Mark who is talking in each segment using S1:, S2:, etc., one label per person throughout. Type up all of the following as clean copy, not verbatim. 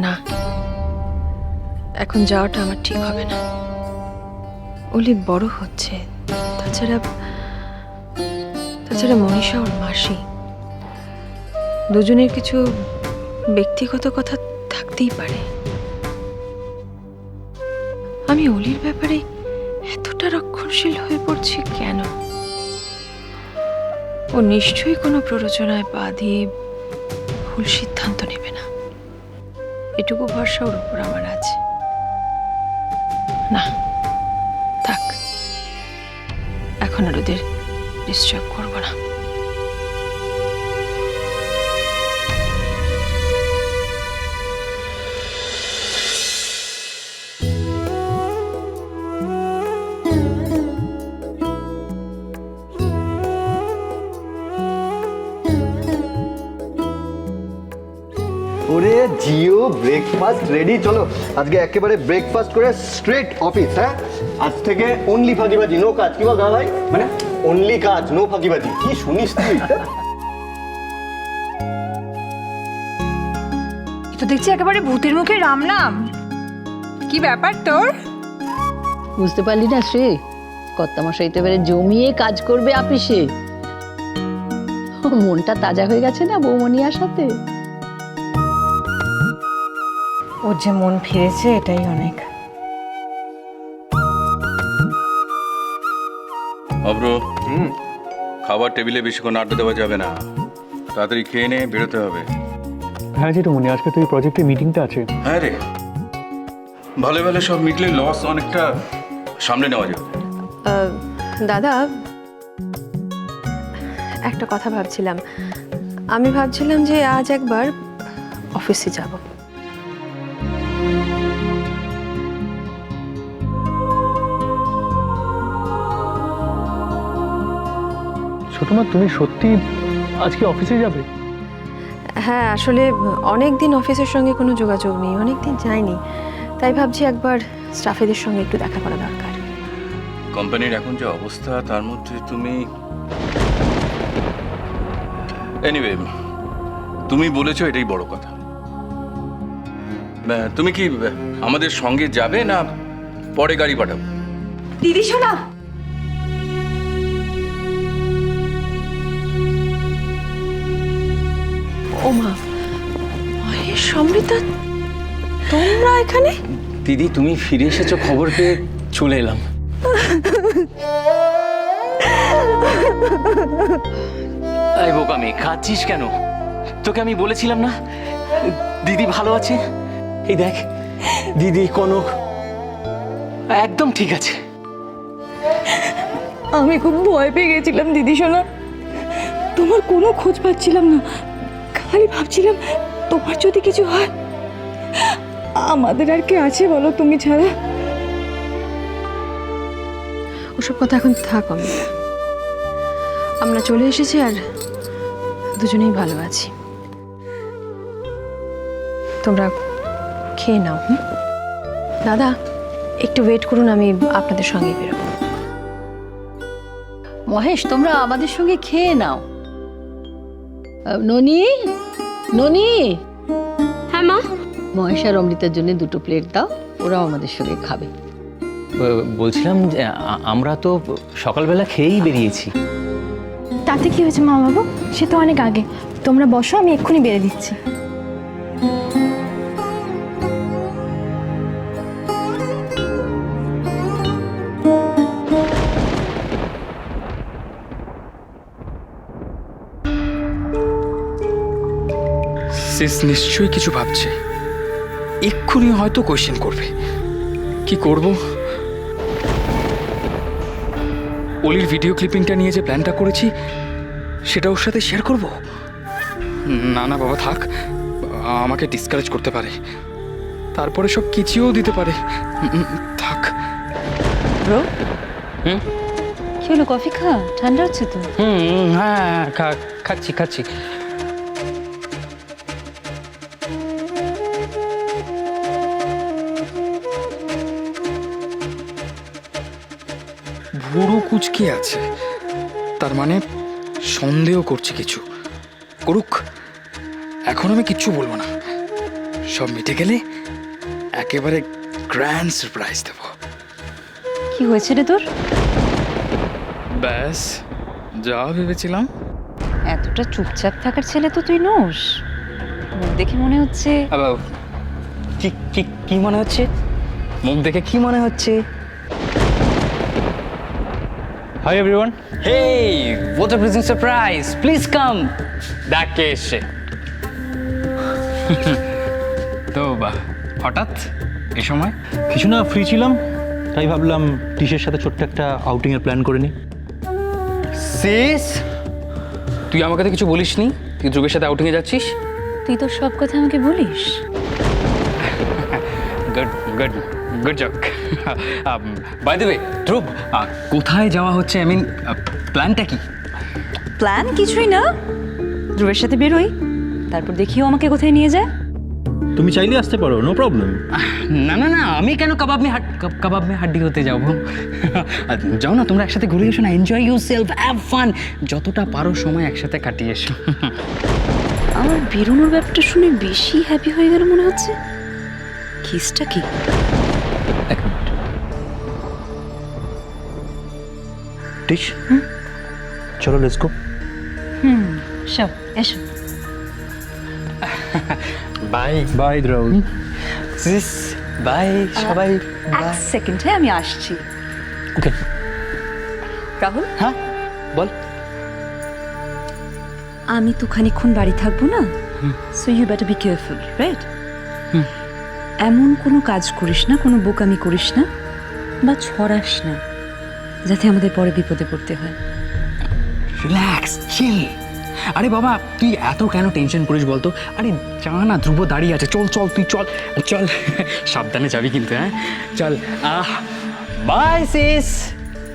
S1: না, এখন যাওয়াটা আমার ঠিক হবে না। অলি বড় হচ্ছে, তাছাড়া মনীষা ওর মাসি, দুজনের কিছু ব্যক্তিগত কথা থাকতেই পারে। আমি অলির ব্যাপারে এতটা রক্ষণশীল হয়ে পড়ছি কেন? ও নিশ্চয়ই কোনো প্ররোচনায় পা দিয়ে ভুল সিদ্ধান্ত নেবে না, এটুকু ভরসা ওর উপর আমার আছে। না থাক, এখন আর ওদের ডিস্টার্ব করবো না।
S2: ওরে জিও, ব্রেকফাস্ট রেডি। চলো আজকে একেবারে ব্রেকফাস্ট করে স্ট্রেট অফিস। হ্যাঁ, আজ থেকে অনলি ফাঁকিবাজি, নো কাজ। কি বল দাদা ভাই? মানে অনলি কাজ, নো ফাঁকিবাজি। কি শুনিস তুই?
S3: তো দেখছি একেবারে ভূতের মুখে রাম নাম। কি ব্যাপার তোর?
S4: বুঝতে পারলি না শ্রী? কর্তামশাই তো এবারে জমিয়ে কাজ করবে অফিসে। মনটা তাজা হয়ে গেছে না বৌমনিয়ার সাথে।
S3: ওর যে মন ফিরেছে এটাই অনেক।
S5: অব্র, খাবার টেবিলে বেশিক্ষণ আড্ডা দেওয়া যাবে না, তাড়াতাড়ি খেয়ে নে, বেরোতে হবে।
S6: হ্যাঁ জেঠুমনি, আজকে তো এই প্রজেক্টের মিটিংটা আছে।
S5: হ্যাঁ রে, ভালো ভালো সব মিটলে লস অনেকটা সামনে নেওয়া যাবে।
S1: দাদা, একটা কথা ভাবছিলাম। আমি ভাবছিলাম যে আজ একবার অফিসে যাব।
S6: ছোট মা, তুমি সত্যি আজকে অফিসে যাবে?
S1: হ্যাঁ, আসলে অনেক দিন অফিসের সঙ্গে কোনো যোগাযোগ নেই, অনেক দিন যাইনি, তাই ভাবছি একবার স্টাফেদের সঙ্গে একটু দেখা করা দরকার।
S5: কোম্পানির এখন যে অবস্থা, তার মধ্যে তুমি এনিওয়ে, তুমি বলেছো, এটাই বড় কথা। তুমি কি আমাদের সঙ্গে যাবে না পরে গাড়ি পাঠাবো?
S3: দিদি শোনা,
S1: ও মা, মহেশ, সমৃতা, তোমরা এখানে?
S7: দিদি তুমি ফিরে এসেছো খবর পেয়ে চলে এলাম। এই বোকামে, কাঁদছিস কেন? তোকে আমি বলেছিলাম না দিদি ভালো আছে। এই দেখ, দিদি কনক একদম ঠিক আছে।
S3: আমি খুব ভয় পেয়ে গেছিলাম দিদি শোনা, তোমার কোনো খোঁজ পাচ্ছিলাম না। খালি ভাবছিলাম তোমার যদি কিছু হয়, আমাদের আর কে আছে বলো তুমি ছাড়া?
S1: ওসব কথা এখন থাক অমিতা, আমরা চলে এসেছি আর দুজনেই ভালো আছি। তোমরা খেয়ে নাও। দাদা, একটু ওয়েট করুন, আমি আপনাদের সঙ্গে বেরোবো।
S4: মহেশ, তোমরা আমাদের সঙ্গে খেয়ে নাও। ননি, ননি।
S8: হ্যাঁ মা।
S4: মহেশ আর অমৃতার জন্য 2টো প্লেট দাও, ওরাও আমাদের সঙ্গে খাবে।
S7: বলছিলাম যে আমরা তো সকালবেলা খেয়েই বেরিয়েছি।
S8: তাতে কি হয়েছে মা বাবু? সে তো অনেক আগে। তোমরা বসো, আমি এক্ষুনি বেড়ে দিচ্ছি।
S9: সিস নিশ্চয়ই কিছু ভাবছে, এক্ষুনি হয়তো কোয়েশ্চেন করবে। কি করব? অলির ভিডিও ক্লিপিংটা নিয়ে যে প্ল্যানটা করেছি সেটা ওর সাথে শেয়ার করব? না না বাবা, থাক, আমাকে ডিসকারেজ করতে পারে, তারপরে সব কিছুও দিতে পারে। থাক।
S4: ব্রো, কি হলো? কফি খা, ঠান্ডা হচ্ছে তো।
S7: হ্যাঁ, খাচ্ছি।
S9: ভুরু কুচকে আছে, তার মানে সন্দেহ করছে কিছু। করুক, এখন আমি কিচ্ছু বলবো না, সব মিটে গেলে একেবারে গ্র্যান্ড সারপ্রাইজ দেবো।
S3: কি হয়েছে রে তোর?
S9: ব্যাস যা ভেবেছিলাম।
S3: এতটা চুপচাপ থাকার ছেলে তো তুই নোস। মুখ দেখে মনে হচ্ছে
S7: কি কি কি মনে হচ্ছে? মুখ দেখে কি মনে হচ্ছে?
S6: Hi everyone.
S7: Hey, what a pleasant surprise, please come. দেখ কে এসছে।
S9: তো হঠাৎ এ সময়
S6: কিছু না, ফ্রি ছিলাম তাই ভাবলাম টিশের সাথে ছোট্ট একটা আউটিংয়ের প্ল্যান করে নিই।
S7: সিস,
S9: তুই আমাকে তো কিছু বলিসনি তুই ধ্রুবের সাথে আউটিংয়ে যাচ্ছিস।
S3: তুই তো সব কথা আমাকে বলিস।
S9: Good good good joke. By the way Dhruv, কোথায় যাওয়া হচ্ছে? আই মিন প্ল্যানটা কি?
S3: প্ল্যান কিছুই না, ধ্রুবের সাথে বেরোই, তারপর দেখিও আমাকে কোথায় নিয়ে যায়।
S6: তুমি চাইলে আসতে পারো, নো প্রবলেম।
S7: না না না, আমি কেন কাবাব মে হাড্ডি হতে যাবো? যাও না, তোমরা একসাথে ঘুরে এসো না, enjoy your self, have fun, যতটা পারো সময় একসাথে কাটিয়ে এসো।
S3: আমার বেরোনোর ব্যাপারটা শুনে বেশি হ্যাপি হয়ে গেল মনে হচ্ছে। কিসটা কি?
S6: এক মিনিট। টিশ, চলো লেটস গো।
S3: সব এসো।
S7: বাই
S6: বাই দ্রৌড।
S7: সিস, বাই সবাই।
S3: এক সেকেন্ড, হ্যাঁ আমি আসছি।
S7: ওকে।
S3: রাহুল,
S7: হ্যাঁ বল।
S3: আমি তো খানিকক্ষণ বাড়ি থাকবো না, so you better be careful, right? এমন কোনো কাজ করিস না, কোনো বোকামি করিস না বা ছড়াস না, যাতে আমাদের পরে বিপদে পড়তে হয়।
S9: রিল্যাক্স, চিল। আরে বাবা, তুই এত কেন টেনশন করিস বলতো? আরে যা না, ধ্রুব দাঁড়িয়ে আছে, চল চল তুই চল চল। সাবধানে যাবি কিন্তু, হ্যাঁ চল।
S7: Bye sis,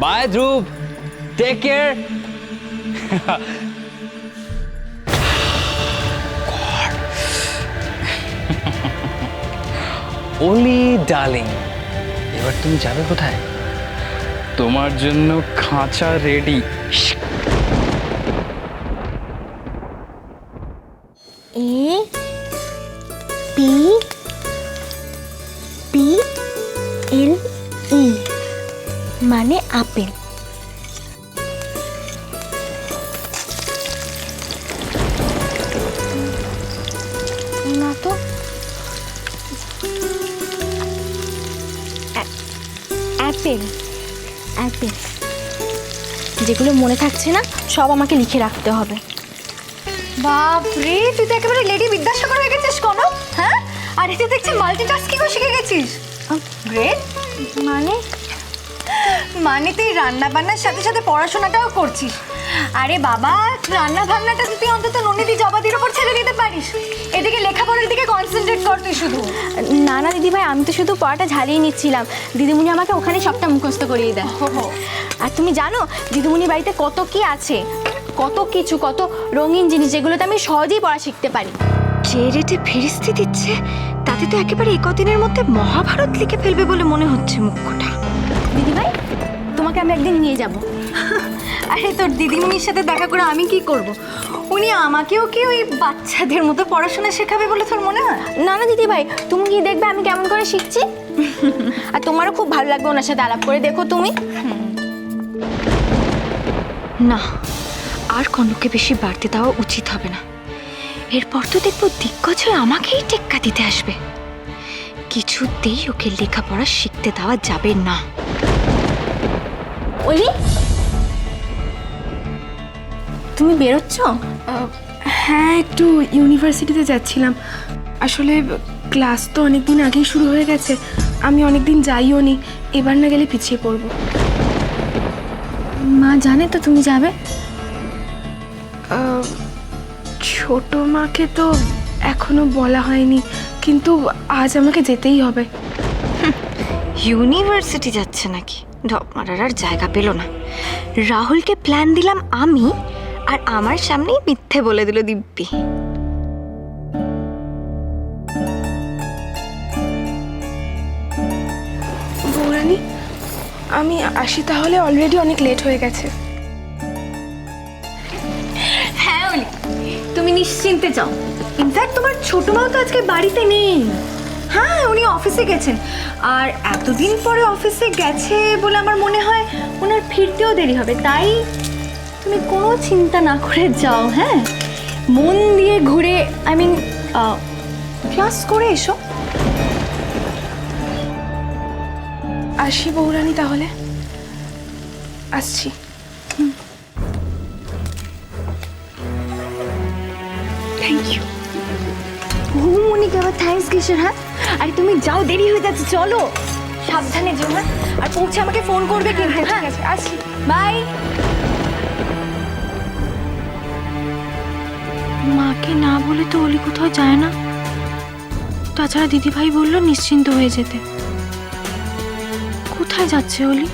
S7: bye Dhruv, take care. ওলি ডার্লিং,
S9: এবার তুমি যাবে কোথায়? তোমার জন্য খাঁচা ready.
S8: A P P L E মানে আপেল। না তো, অ্যাপেল অ্যাপেল। যেগুলো মনে থাকছে না সব আমাকে লিখে রাখতে হবে।
S1: বাপরে, তুই তো একেবারে লেডি বিদ্যাসাগর হয়ে গেছিস কোনো, হ্যাঁ? আর এতে দেখছি মাল্টিটাস্কিংও শিখে গেছিস। গ্রেট। মানে তুই রান্না বান্নার সাথে সাথে পড়াশোনাটাও করছিস। আরে বাবা, রান্না বান্নাটা তুই অন্তত ননিদি জবাদির ওপর ছেড়ে দিতে পারিস। এদিকে লেখাপড়ার দিকে কনসেন্ট্রেট কর তুই শুধু।
S8: না না দিদিভাই, আমি তো শুধু পড়াটা ঝালিয়ে নিচ্ছিলাম, দিদিমণি আমাকে ওখানে সবটা মুখস্থ করিয়ে দেয়। আর তুমি জানো দিদিমণির বাড়িতে কত কি আছে, কত কিছু, কত রঙিন জিনিস যেগুলোতে আমি সহজেই পড়া শিখতে পারি।
S1: যে রেটে ফিরিস্তি দিচ্ছে তাতে তো একেবারে একদিনের মধ্যে মহাভারত লিখে ফেলবে বলে মনে হচ্ছে মুখ্যটা।
S8: দিদিভাই, তোমাকে আমি একদিন নিয়ে যাব।
S1: আরে তোর দিদিমণির সাথে দেখা করে আমি কি করব? উনি আমাকেও কি ওই বাচ্চাদের মতো পড়াশোনা শেখাবে বলে তোর মনে হয়?
S8: না না দিদিভাই, তুমি কি দেখবে আমি কেমন করে শিখছি। আর তোমারও খুব ভালো লাগবে ওনার সাথে আলাপ করে, দেখো তুমি।
S1: না, আর কনককে বেশি বাড়তে দেওয়া উচিত হবে না। এরপর তো দেখবো দিগ্গজ হয়ে আমাকেই টেক্কা দিতে আসবে। কিছুতেই ওকে লেখাপড়া শিখতে দেওয়া যাবে না।
S8: ওলি, তুমি বেরোচ্ছ?
S10: হ্যাঁ, একটু ইউনিভার্সিটিতে যাচ্ছিলাম। আসলে ক্লাস তো অনেক দিন আগেই শুরু হয়ে গেছে, আমি অনেক দিন যাইও নি, এবার না গেলে পিছিয়ে পড়ব। মা জানে তো তুমি যাবে? ছোট মাকে তো এখনো বলা হয়নি, কিন্তু আজ আমাকে যেতেই হবে।
S1: ইউনিভার্সিটি যাচ্ছে নাকি? ঢপ মারার আর জায়গা পেল না। রাহুলকে প্ল্যান দিলাম আমি, আর আমার সামনেই মিথ্যে বলে দিল দিব্যি।
S10: বৌরানী, আমি আসি তাহলে, অলরেডি অনেক লেট হয়ে গেছে।
S8: হ্যাঁ ওলি, তুমি নিশ্চিন্তে যাও,
S3: ইনফ্যাক্ট তোমার ছোট মাও তো আজকে বাড়িতে নেই। হ্যাঁ, উনি অফিসে গেছেন, আর এতদিন পরে অফিসে গেছে বলে আমার মনে হয় ওনার ফিরতেও দেরি হবে। তাই তুমি কোনো চিন্তা না করে যাও, হ্যাঁ, মন দিয়ে ঘুরে ক্লাস করে এসো।
S10: আসি বৌরানী, তাহলে আসছি।
S3: Thank you. মনিকে আবার থ্যাঙ্কস কিসের? হ্যাঁ, আরে তুমি যাও, দেরি হয়ে যাচ্ছে, চলো সাবধানে যেও। হ্যাঁ, আর পৌঁছে আমাকে ফোন করবে কিন্তু। হ্যাঁ, ঠিক আছে, আসি, বাই।
S1: মাকে না বলে তো অলি কোথাও যায় না। তাছাড়া দিদিভাই বললো নিশ্চিন্ত হয়ে যেতে। কোথায় যাচ্ছে অলি?